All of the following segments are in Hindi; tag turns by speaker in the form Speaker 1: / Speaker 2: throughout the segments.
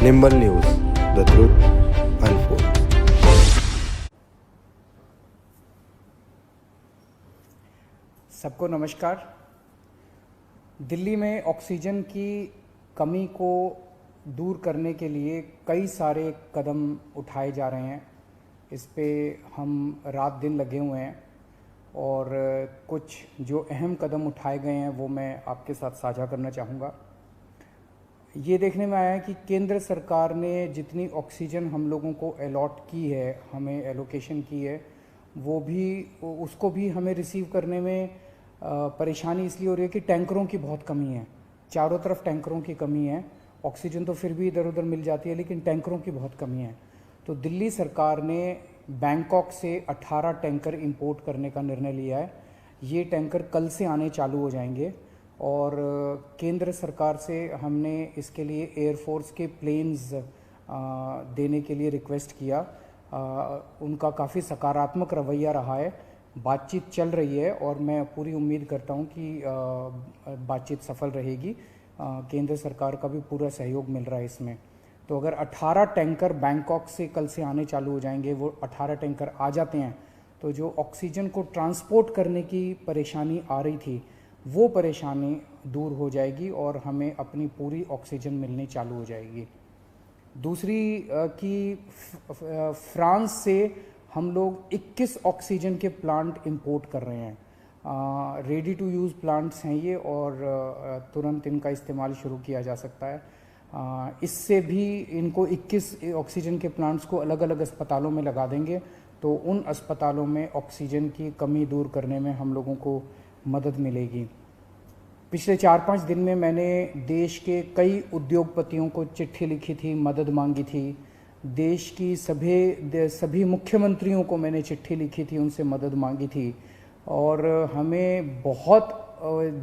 Speaker 1: Nimble news, the truth unfold.
Speaker 2: सबको नमस्कार। दिल्ली में ऑक्सीजन की कमी को दूर करने के लिए कई सारे कदम उठाए जा रहे हैं। इस पे हम रात दिन लगे हुए हैं और कुछ जो अहम कदम उठाए गए हैं वो मैं आपके साथ साझा करना चाहूँगा। ये देखने में आया है कि केंद्र सरकार ने जितनी ऑक्सीजन हम लोगों को अलॉट की है, हमें एलोकेशन की है, वो भी उसको भी हमें रिसीव करने में परेशानी इसलिए हो रही है कि टैंकरों की बहुत कमी है। चारों तरफ टैंकरों की कमी है। ऑक्सीजन तो फिर भी इधर उधर मिल जाती है, लेकिन टैंकरों की बहुत कमी है। तो दिल्ली सरकार ने बैंकॉक से 18 टैंकर इंपोर्ट करने का निर्णय लिया है। ये टैंकर कल से आने चालू हो जाएंगे और केंद्र सरकार से हमने इसके लिए एयरफोर्स के प्लेन्स देने के लिए रिक्वेस्ट किया। उनका काफ़ी सकारात्मक रवैया रहा है। बातचीत चल रही है और मैं पूरी उम्मीद करता हूं कि बातचीत सफल रहेगी। केंद्र सरकार का भी पूरा सहयोग मिल रहा है इसमें। तो अगर 18 टैंकर बैंकॉक से कल से आने चालू हो जाएंगे, वो 18 टैंकर आ जाते हैं तो जो ऑक्सीजन को ट्रांसपोर्ट करने की परेशानी आ रही थी वो परेशानी दूर हो जाएगी और हमें अपनी पूरी ऑक्सीजन मिलनी चालू हो जाएगी। दूसरी कि फ्रांस से हम लोग 21 ऑक्सीजन के प्लांट इंपोर्ट कर रहे हैं। रेडी टू यूज़ प्लांट्स हैं ये और तुरंत इनका इस्तेमाल शुरू किया जा सकता है। इससे भी इनको 21 ऑक्सीजन के प्लांट्स को अलग अलग अस्पतालों में लगा देंगे तो उन अस्पतालों में ऑक्सीजन की कमी दूर करने में हम लोगों को मदद मिलेगी। पिछले 4-5 दिन में मैंने देश के कई उद्योगपतियों को चिट्ठी लिखी थी, मदद मांगी थी। देश की सभी मुख्यमंत्रियों को मैंने चिट्ठी लिखी थी, उनसे मदद मांगी थी और हमें बहुत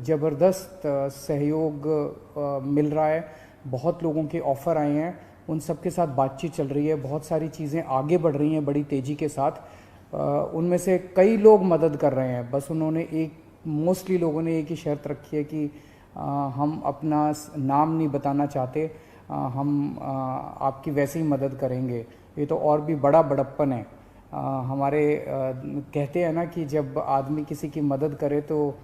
Speaker 2: ज़बरदस्त सहयोग मिल रहा है। बहुत लोगों के ऑफ़र आए हैं, उन सब के साथ बातचीत चल रही है। बहुत सारी चीज़ें आगे बढ़ रही हैं बड़ी तेज़ी के साथ। उनमें से कई लोग मदद कर रहे हैं। बस उन्होंने मोस्टली लोगों ने एक ही शर्त रखी है कि हम अपना नाम नहीं बताना चाहते, हम आपकी वैसे ही मदद करेंगे। ये तो और भी बड़ा बड़प्पन है। हमारे कहते हैं ना कि जब आदमी किसी की मदद करे तो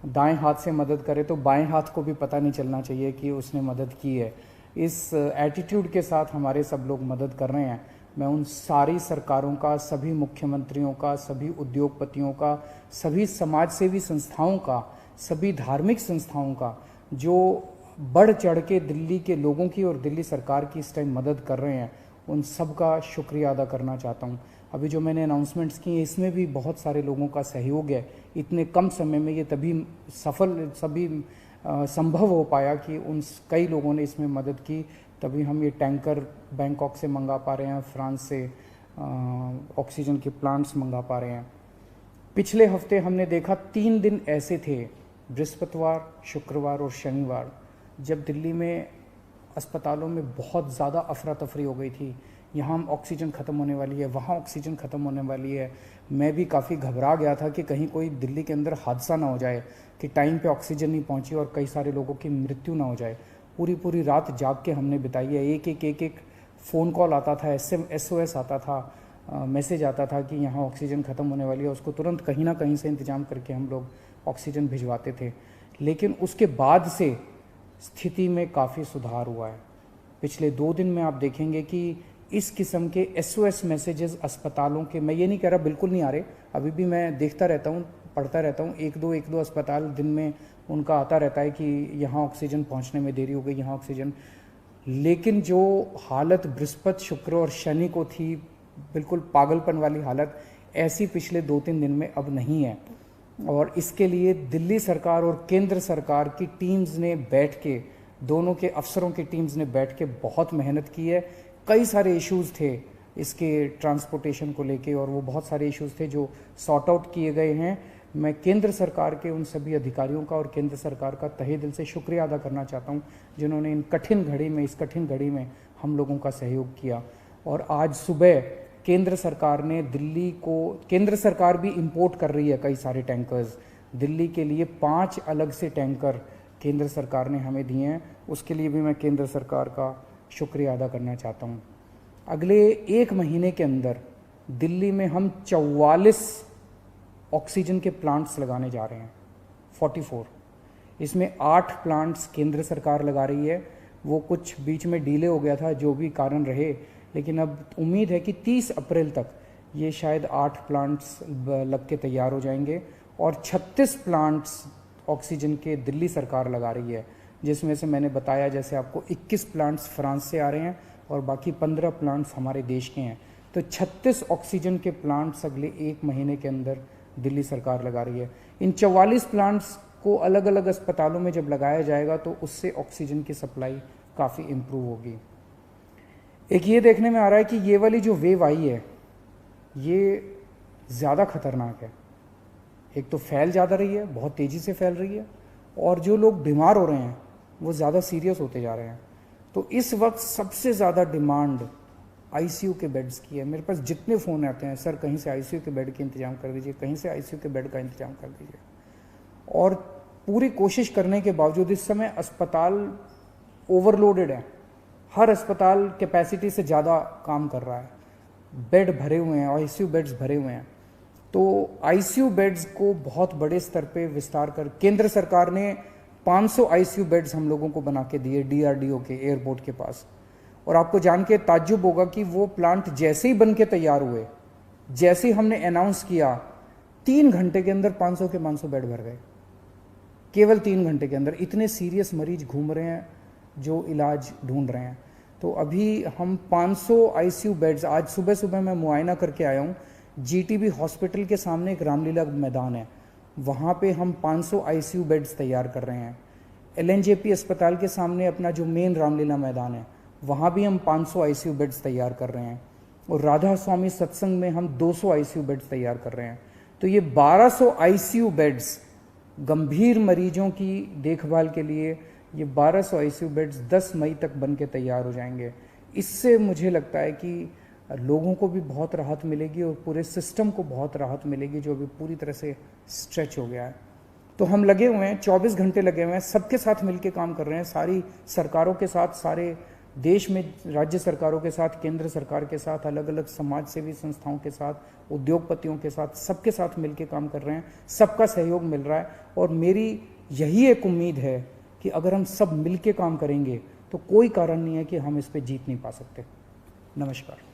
Speaker 2: दाएं हाथ से मदद करे तो बाएं हाथ को भी पता नहीं चलना चाहिए कि उसने मदद की है। इस एटीट्यूड के साथ हमारे सब लोग मदद कर रहे हैं। मैं उन सारी सरकारों का, सभी मुख्यमंत्रियों का, सभी उद्योगपतियों का, सभी समाज सेवी संस्थाओं का, सभी धार्मिक संस्थाओं का जो बढ़ चढ़ के दिल्ली के लोगों की और दिल्ली सरकार की इस टाइम मदद कर रहे हैं, उन सब का शुक्रिया अदा करना चाहता हूँ। अभी जो मैंने अनाउंसमेंट्स की हैं इसमें भी बहुत सारे लोगों का सहयोग है। इतने कम समय में ये तभी संभव हो पाया कि उन कई लोगों ने इसमें मदद की, तभी हम ये टैंकर बैंकॉक से मंगा पा रहे हैं, फ्रांस से ऑक्सीजन के प्लांट्स मंगा पा रहे हैं। पिछले हफ्ते हमने देखा 3 दिन ऐसे थे, बृहस्पतिवार, शुक्रवार और शनिवार, जब दिल्ली में अस्पतालों में बहुत ज़्यादा अफरा तफरी हो गई थी। यहाँ ऑक्सीजन ख़त्म होने वाली है, वहाँ ऑक्सीजन ख़त्म होने वाली है। मैं भी काफ़ी घबरा गया था कि कहीं कोई दिल्ली के अंदर हादसा ना हो जाए कि टाइम पे ऑक्सीजन नहीं पहुँची और कई सारे लोगों की मृत्यु ना हो जाए। पूरी रात जाग के हमने बिताई है। एक फ़ोन कॉल आता था, SOS आता था, मैसेज आता था कि यहाँ ऑक्सीजन ख़त्म होने वाली है। उसको तुरंत कहीं ना कहीं से इंतज़ाम करके हम लोग ऑक्सीजन भिजवाते थे। लेकिन उसके बाद से स्थिति में काफ़ी सुधार हुआ है। पिछले 2 दिन में आप देखेंगे कि इस किस्म के SOS मैसेजेस अस्पतालों के, मैं ये नहीं कह रहा बिल्कुल नहीं आ रहे, अभी भी मैं देखता रहता हूँ, पढ़ता रहता हूँ। एक दो अस्पताल दिन में उनका आता रहता है कि यहाँ ऑक्सीजन पहुँचने में देरी हो गई, यहाँ ऑक्सीजन। लेकिन जो हालत बृहस्पति, शुक्र और शनि को थी, बिल्कुल पागलपन वाली हालत, ऐसी पिछले 2-3 दिन में अब नहीं है। और इसके लिए दिल्ली सरकार और केंद्र सरकार की टीम्स ने बैठ के, दोनों के अफसरों की टीम्स ने बैठ के बहुत मेहनत की है। कई सारे इश्यूज़ थे इसके ट्रांसपोर्टेशन को लेके और वो बहुत सारे इश्यूज़ थे जो सॉर्ट आउट किए गए हैं। मैं केंद्र सरकार के उन सभी अधिकारियों का और केंद्र सरकार का तहे दिल से शुक्रिया अदा करना चाहता हूं, जिन्होंने इस कठिन घड़ी में हम लोगों का सहयोग किया। और आज सुबह केंद्र सरकार भी इंपोर्ट कर रही है कई सारे टैंकर्स। दिल्ली के लिए 5 अलग से टैंकर केंद्र सरकार ने हमें दिए हैं। उसके लिए भी मैं केंद्र सरकार का शुक्रिया अदा करना चाहता हूँ। अगले 1 महीने के अंदर दिल्ली में हम 44 ऑक्सीजन के प्लांट्स लगाने जा रहे हैं, 44। इसमें 8 प्लांट्स केंद्र सरकार लगा रही है, वो कुछ बीच में डिले हो गया था, जो भी कारण रहे, लेकिन अब उम्मीद है कि 30 अप्रैल तक ये शायद 8 प्लांट्स लग के तैयार हो जाएंगे और 36 प्लांट्स ऑक्सीजन के दिल्ली सरकार लगा रही है, जिसमें से मैंने बताया जैसे आपको 21 प्लांट्स फ्रांस से आ रहे हैं और बाकी 15 प्लांट्स हमारे देश के हैं। तो 36 ऑक्सीजन के प्लांट्स अगले 1 महीने के अंदर दिल्ली सरकार लगा रही है। इन 44 प्लांट्स को अलग अलग अस्पतालों में जब लगाया जाएगा तो उससे ऑक्सीजन की सप्लाई काफ़ी इम्प्रूव होगी। एक ये देखने में आ रहा है कि ये वाली जो वेव आई है ये ज़्यादा खतरनाक है। एक तो फैल ज़्यादा रही है, बहुत तेज़ी से फैल रही है, और जो लोग बीमार हो रहे हैं वो ज़्यादा सीरियस होते जा रहे हैं। तो इस वक्त सबसे ज़्यादा डिमांड आईसीयू के बेड्स की है। मेरे पास जितने फ़ोन आते हैं, सर कहीं से आईसीयू के बेड के इंतजाम कर दीजिए, कहीं से आईसीयू के बेड का इंतजाम कर दीजिए। और पूरी कोशिश करने के बावजूद इस समय अस्पताल ओवरलोडेड है, हर अस्पताल कैपेसिटी से ज़्यादा काम कर रहा है, बेड भरे हुए हैं, आईसीयू बेड्स भरे हुए हैं। तो आईसीयू बेड्स को बहुत बड़े स्तर पे विस्तार कर केंद्र सरकार ने 500 आईसीयू बेड्स हम लोगों को बना के दिए डीआरडीओ के एयरपोर्ट के पास। और आपको जान के ताज्जुब होगा कि वो प्लांट जैसे ही बन के तैयार हुए, जैसे ही हमने अनाउंस किया, 3 घंटे के अंदर 500 के 500 बेड भर गए, केवल 3 घंटे के अंदर। इतने सीरियस मरीज घूम रहे हैं जो इलाज ढूंढ रहे हैं। तो अभी हम 500 आईसीयू बेड्स, आज सुबह सुबह मैं मुआयना करके आया हूँ, जीटीबी हॉस्पिटल के सामने एक रामलीला मैदान है, वहाँ पे हम 500 आईसीयू बेड्स तैयार कर रहे हैं। एलएनजेपी अस्पताल के सामने अपना जो मेन रामलीला मैदान है, वहाँ भी हम 500 आईसीयू बेड्स तैयार कर रहे हैं। और राधा स्वामी सत्संग में हम 200 आईसीयू बेड्स तैयार कर रहे हैं। तो ये 1200 आईसीयू बेड्स गंभीर मरीजों की देखभाल के लिए, ये 1200 आईसीयू बेड्स 10 मई तक बन के तैयार हो जाएंगे। इससे मुझे लगता है कि लोगों को भी बहुत राहत मिलेगी और पूरे सिस्टम को बहुत राहत मिलेगी, जो अभी पूरी तरह से स्ट्रेच हो गया है। तो हम लगे हुए हैं, 24 घंटे लगे हुए हैं, सबके साथ मिलके काम कर रहे हैं, सारी सरकारों के साथ, सारे देश में राज्य सरकारों के साथ, केंद्र सरकार के साथ, अलग अलग समाज सेवी संस्थाओं के साथ, उद्योगपतियों के साथ, सबके साथ मिलके काम कर रहे हैं। सबका सहयोग मिल रहा है और मेरी यही एक उम्मीद है कि अगर हम सब मिलके काम करेंगे तो कोई कारण नहीं है कि हम इस पे जीत नहीं पा सकते। नमस्कार।